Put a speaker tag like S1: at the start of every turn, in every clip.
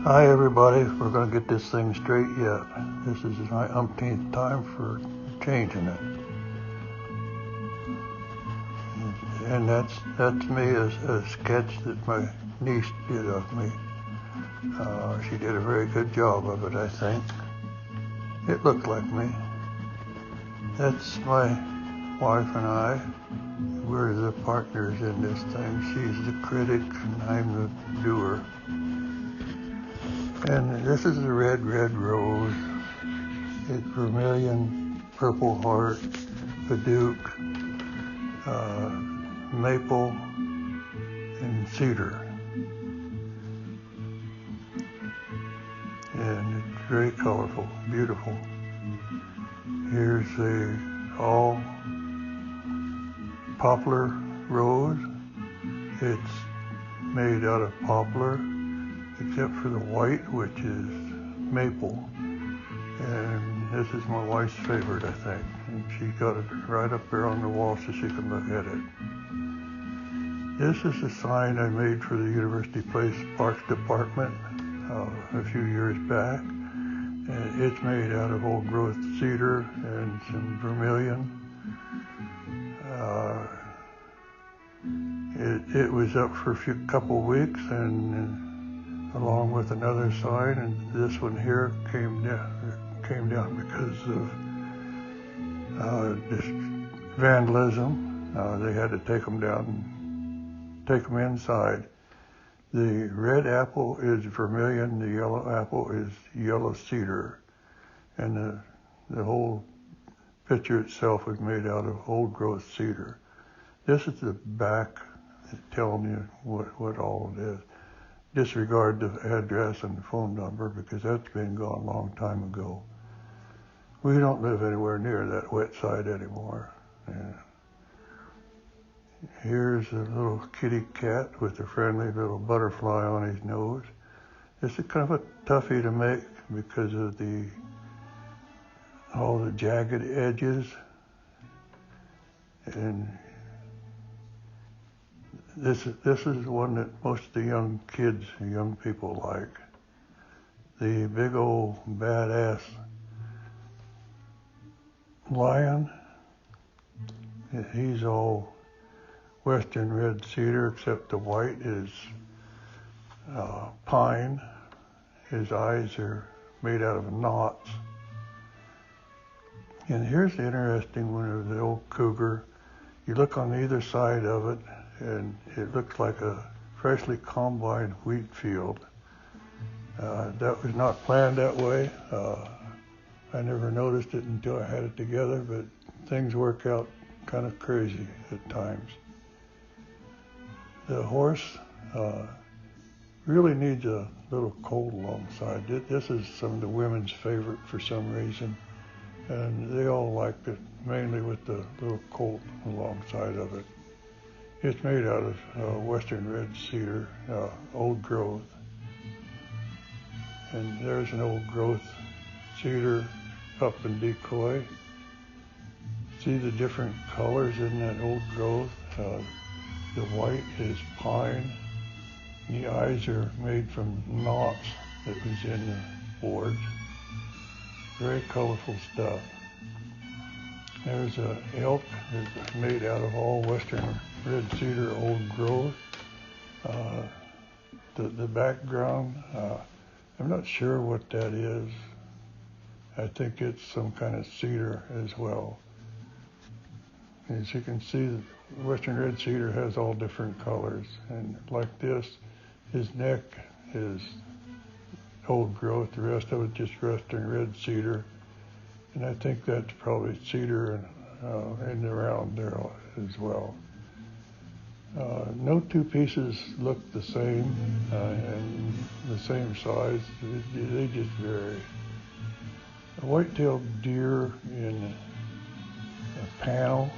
S1: Hi everybody, we're going to get this thing straight yet. This is my umpteenth time for changing it. And that's me, a sketch that my niece did of me. She did a very good job of it, I think. It looked like me. That's my wife and I. We're the partners in this thing. She's the critic and I'm the doer. And this is the red rose. It's vermilion, purple heart, Padauk, maple, and cedar. And it's very colorful, beautiful. Here's the all poplar rose. It's made out of poplar, except for the white, which is maple. And this is my wife's favorite, I think. And she got it right up there on the wall so she can look at it. This is a sign I made for the University Place Parks Department a few years back. And it's made out of old growth cedar and some vermilion. It was up for a couple weeks, and along with another sign, and this one here came down because of this vandalism. They had to take them down and take them inside. The red apple is vermilion, the yellow apple is yellow cedar, and the whole picture itself is made out of old growth cedar. This is the back telling you what all it is. Disregard the address and the phone number because that's been gone a long time ago. We don't live anywhere near that wet side anymore. Yeah. Here's a little kitty cat with a friendly little butterfly on his nose. This is kind of a toughie to make because of all the jagged edges. And this is one that most of the young kids and young people like. The big old badass lion, he's all western red cedar, except the white is pine. His eyes are made out of knots. And here's the interesting one of the old cougar. You look on either side of it, and it looks like a freshly combined wheat field. That was not planned that way. I never noticed it until I had it together, but things work out kind of crazy at times. The horse really needs a little colt alongside. This is some of the women's favorite for some reason, and they all like it, mainly with the little colt alongside of it. It's made out of western red cedar, old growth. And there's an old growth cedar up in decoy. See the different colors in that old growth? The white is pine. The eyes are made from knots that was in the boards. Very colorful stuff. There's an elk that's made out of all western red cedar old growth. The background, I'm not sure what that is. I think it's some kind of cedar as well. As you can see, western red cedar has all different colors. And like this, his neck is old growth. The rest of it just western red cedar. And I think that's probably cedar and around there as well. No two pieces look the same and the same size. They just vary. A white-tailed deer in a panel,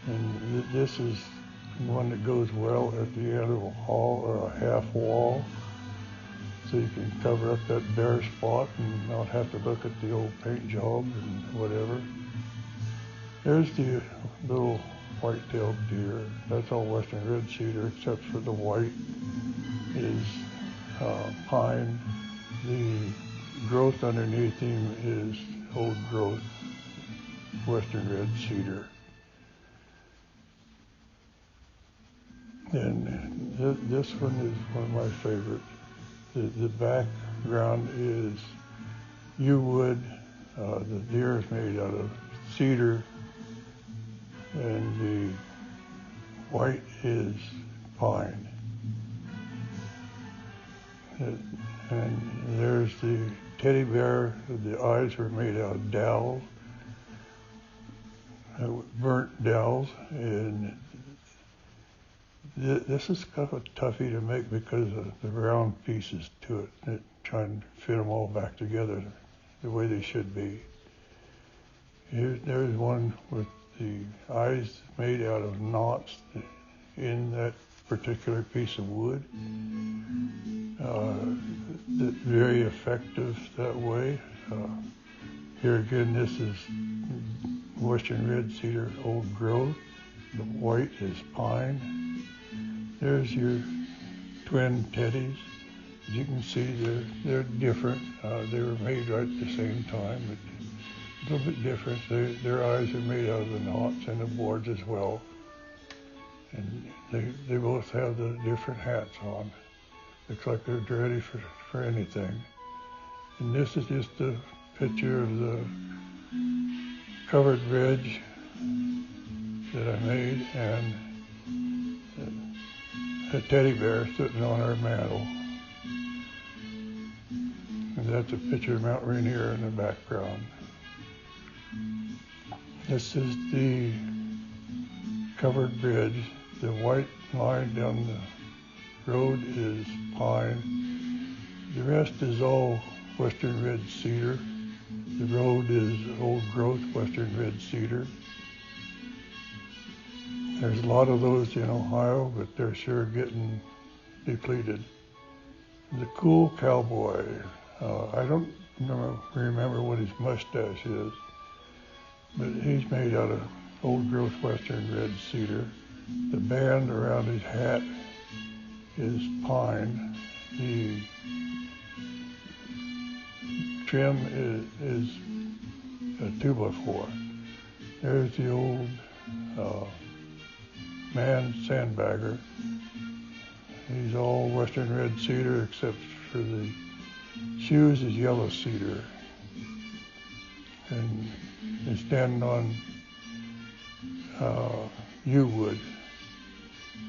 S1: and this is one that goes well at the end of a hall or a half wall, so you can cover up that bare spot and not have to look at the old paint job and whatever. There's the little white-tailed deer. That's all western red cedar, except for the white is pine. The growth underneath him is old growth western red cedar. And this one is one of my favorites. The background is yew wood. The deer is made out of cedar, and the white is pine. And there's the teddy bear. The eyes are made out of dowels, burnt dowels, and this is kind of a toughie to make because of the round pieces to it. Trying to fit them all back together the way they should be. There's one with the eyes made out of knots in that particular piece of wood. Very effective that way. Here again, this is western red cedar old growth. The white is pine. There's your twin teddies. As you can see, they're different. They were made right at the same time, but a little bit different. Their eyes are made out of the knots and the boards as well. And they both have the different hats on. Looks like they're ready for anything. And this is just a picture of the covered ridge that I made, and a teddy bear sitting on our mantle. And that's a picture of Mount Rainier in the background. This is the covered bridge. The white line down the road is pine. The rest is all western red cedar. The road is old growth western red cedar. There's a lot of those in Ohio, but they're sure getting depleted. The cool cowboy. I don't remember what his mustache is, but he's made out of old growth western red cedar. The band around his hat is pine. The trim is a 2x4. There's the old man sandbagger. He's all western red cedar except for the shoes is yellow cedar. And he's standing on yew wood.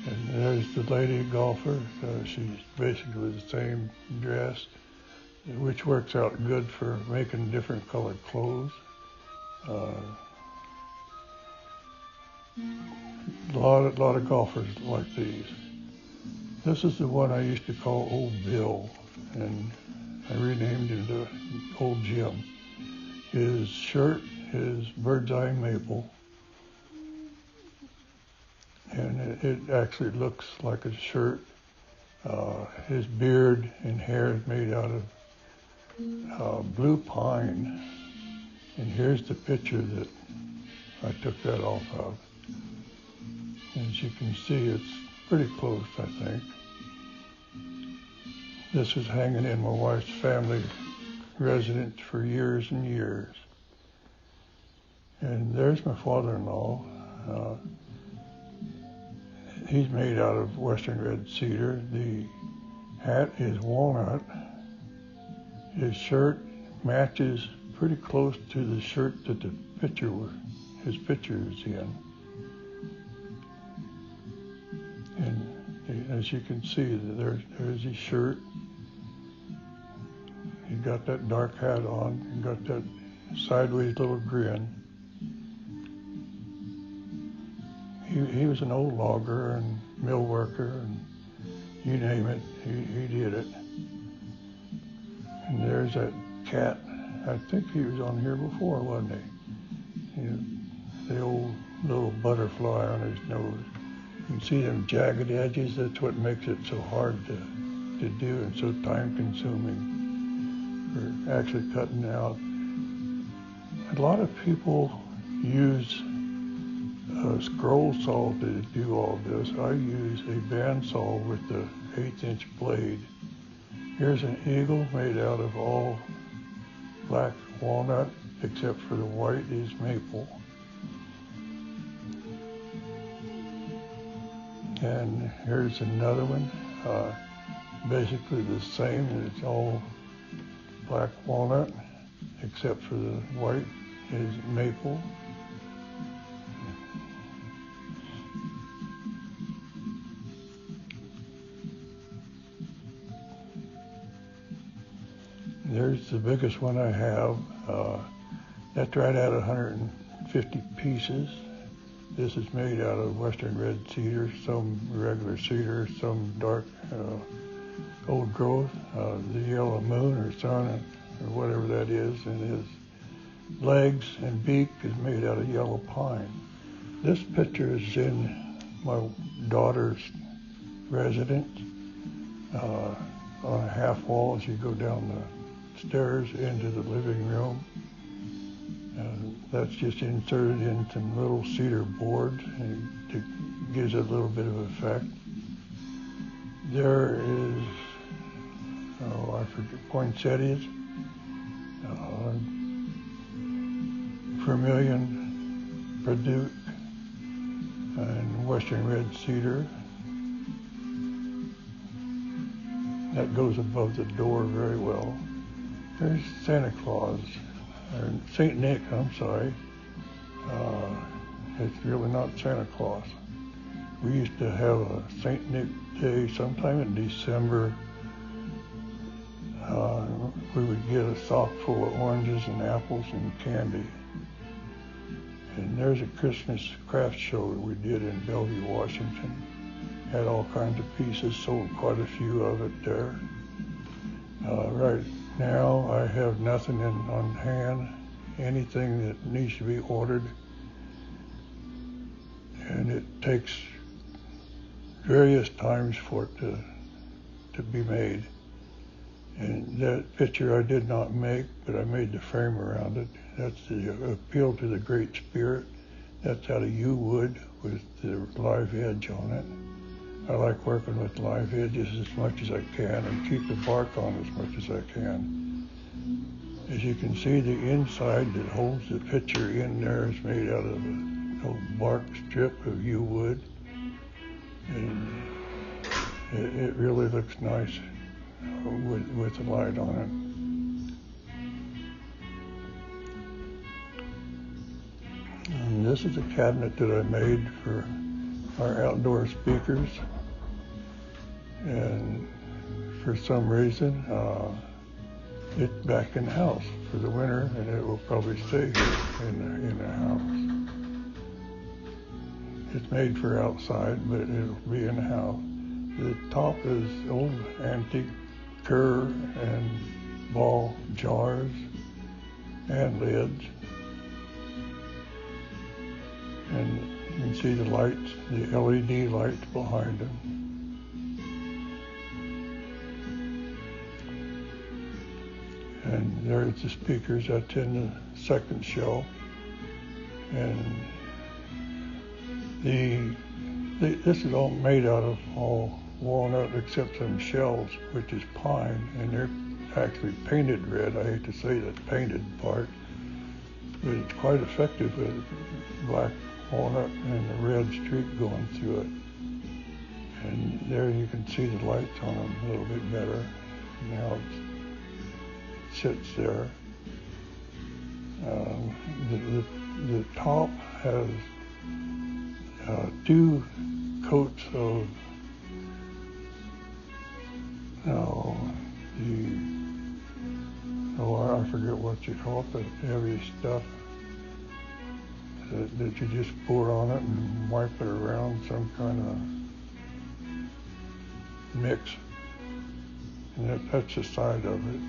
S1: And there's the lady golfer. She's basically the same dress, which works out good for making different colored clothes. A lot of golfers like these. This is the one I used to call Old Bill, and I renamed him to Old Jim. His shirt is bird's eye maple, and it actually looks like a shirt. His beard and hair is made out of blue pine, and here's the picture that I took that off of. As you can see, it's pretty close, I think. This was hanging in my wife's family residence for years and years. And there's my father-in-law. He's made out of western red cedar. The hat is walnut. His shirt matches pretty close to the shirt that his picture is in. And as you can see, there's his shirt. He got that dark hat on. He got that sideways little grin. He was an old logger and mill worker, and you name it, he did it. And there's that cat. I think he was on here before, wasn't he? The old little butterfly on his nose. You can see them jagged edges. That's what makes it so hard to do and so time-consuming for actually cutting out. A lot of people use a scroll saw to do all this. I use a bandsaw with the 1/8" blade, Here's an eagle made out of all black walnut, except for the white is maple. And here's another one, basically the same. It's all black walnut, except for the white is maple. There's the biggest one I have. That's right at 150 pieces. This is made out of western red cedar, some regular cedar, some dark old growth, the yellow moon or sun or whatever that is, and his legs and beak is made out of yellow pine. This picture is in my daughter's residence on a half wall as you go down the stairs into the living room. That's just inserted in some little cedar boards and it gives it a little bit of effect. There is, I forget, poinsettias, vermilion, purduit, and western red cedar. That goes above the door very well. There's Santa Claus, or St. Nick, I'm sorry. It's really not Santa Claus. We used to have a St. Nick Day sometime in December. We would get a sock full of oranges and apples and candy. And there's a Christmas craft show that we did in Bellevue, Washington. Had all kinds of pieces, sold quite a few of it there. Right now I have nothing on hand, anything that needs to be ordered. And it takes various times for it to be made. And that picture I did not make, but I made the frame around it. That's the Appeal to the Great Spirit. That's out of yew wood with the live edge on it. I like working with live edges as much as I can and keep the bark on as much as I can. As you can see, the inside that holds the picture in there is made out of an old bark strip of yew wood. And it really looks nice with the light on it. And this is a cabinet that I made for our outdoor speakers. And for some reason, it's back in the house for the winter, and it will probably stay here in the house. It's made for outside, but it'll be in the house. The top is old antique cur and ball jars and lids. And you can see the lights, the LED lights behind them. And there's the speakers. That's in the second shelf. And this is all made out of all walnut except some shells, which is pine, and they're actually painted red. I hate to say that painted part, but it's quite effective with black walnut and the red streak going through it. And there you can see the lights on them a little bit better. Now it sits there. The top has two coats of I forget what you call it, the heavy stuff that you just pour on it and wipe it around, some kind of mix. And that's the side of it.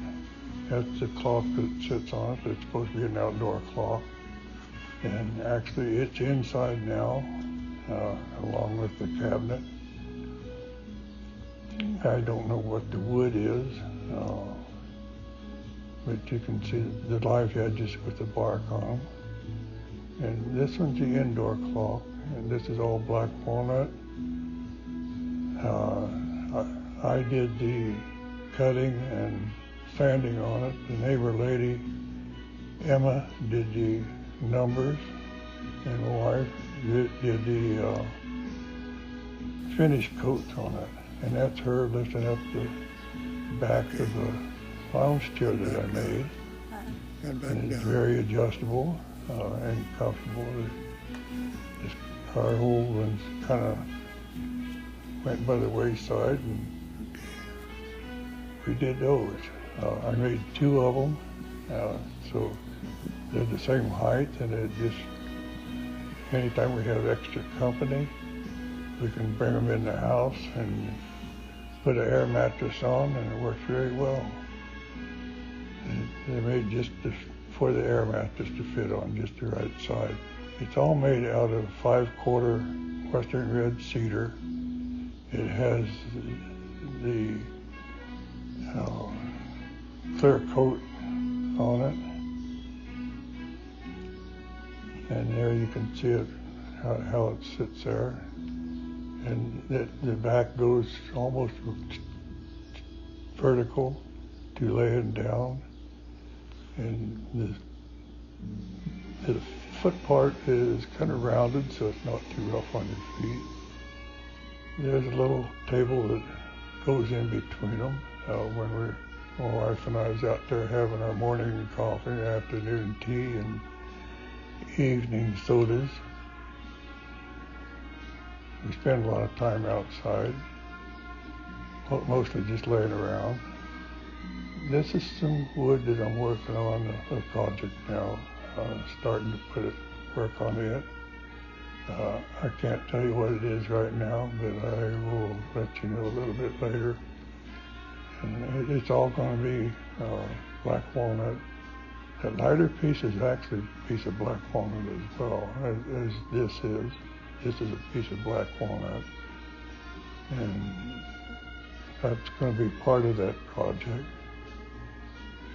S1: That's the cloth that sits on it. It's supposed to be an outdoor cloth. And actually it's inside now, along with the cabinet. I don't know what the wood is, but you can see the live edges with the bark on them. And this one's the indoor clock, and this is all black walnut. I did the cutting and sanding on it. The neighbor lady, Emma, did the numbers, and my wife did the finish coats on it. And that's her lifting up the back of the lounge chair that I made. And it's very adjustable and comfortable. Our old ones kind of went by the wayside, and we did those. I made 2 of them, so they're the same height, and it just, anytime we have extra company, we can bring them in the house and put an air mattress on, and it works very well. They're made just for the air mattress to fit on, just the right side. It's all made out of 5/4 Western red cedar. It has the clear coat on it, and there you can see it, how it sits there. And the back goes almost vertical to laying down, and the foot part is kind of rounded, so it's not too rough on your feet. There's a little table that goes in between them when my wife and I was out there having our morning coffee, afternoon tea, and evening sodas. We spend a lot of time outside, mostly just laying around. This is some wood that I'm working on, a project now, starting to work on it. I can't tell you what it is right now, but I will let you know a little bit later. And it's all going to be black walnut. That lighter piece is actually a piece of black walnut as well, as this is. This is a piece of black walnut. And that's going to be part of that project.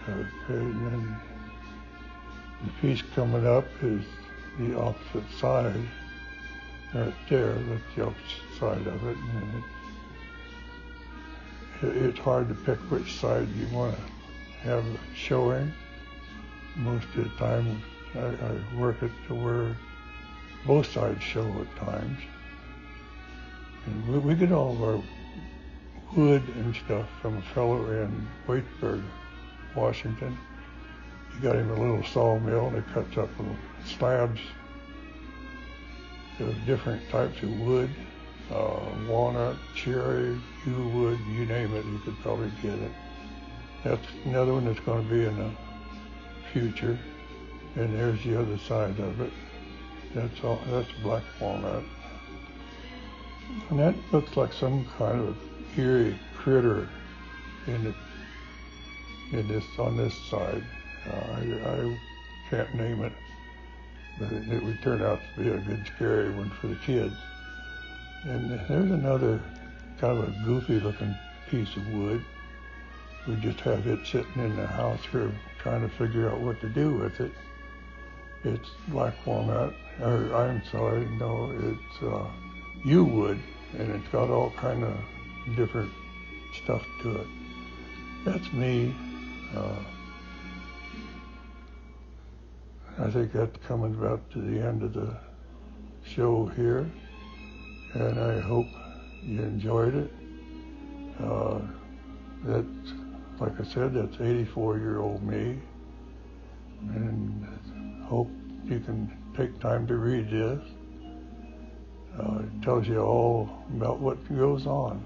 S1: Okay, and then the piece coming up is the opposite side. Right there, that's the opposite side of it. And it's hard to pick which side you want to have showing. Most of the time, I work it to where both sides show at times. And we get all of our wood and stuff from a fellow in Waitsburg, Washington. He got him a little sawmill, and it cuts up little slabs of different types of wood, walnut, cherry, yew wood, you name it, you could probably get it. That's another one that's going to be in the future. And there's the other side of it. That's black walnut. And that looks like some kind of eerie critter on this side. I can't name it, but it would turn out to be a good scary one for the kids. And there's another kind of a goofy looking piece of wood. We just have it sitting in the house here trying to figure out what to do with it. It's black walnut, or I'm sorry, no, it's yew wood, and it's got all kind of different stuff to it. That's me. I think that's coming about to the end of the show here, and I hope you enjoyed it. That's, like I said, that's 84-year-old me, and hope you can take time to read this. It tells you all about what goes on.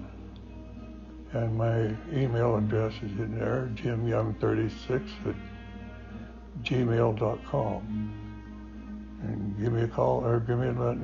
S1: And my email address is in there, jimyoung36@gmail.com. And give me a call or give me a note.